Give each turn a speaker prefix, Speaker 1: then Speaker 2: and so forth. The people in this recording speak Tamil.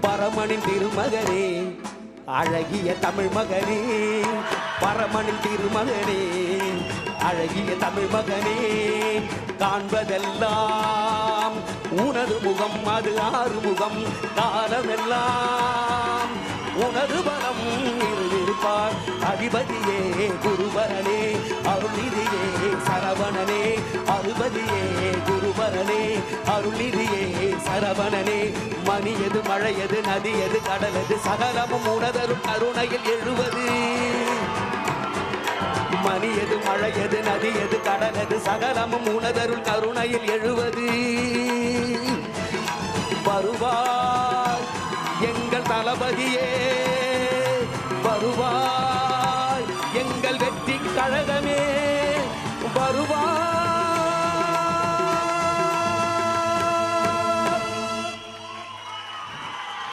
Speaker 1: பரமனின் திருமகனே அழகிய தமிழ் மகனே பரமனின் திருமகனே அழகிய தமிழ் மகனே காண்பதெல்லாம் உனது முகம் அது ஆறுமுகம் காலமெல்லாம் உனது பலம் இருப்பார் அதிபதியே குருவரனே அருள்நிதியே சரவணனே அருபதியே குருவரனே அருள்நிதியே சரவணனே மணியது மழையது நதியது கடலது சகலமும் உனதரும் கருணையில் எழுவது மணியது மழையது நதியது கடலது சகலமும் உனதருள் கருணையில் எழுவது வருவார் எங்கள் தளபதியே வருவார் எங்கள் வெற்றி கழக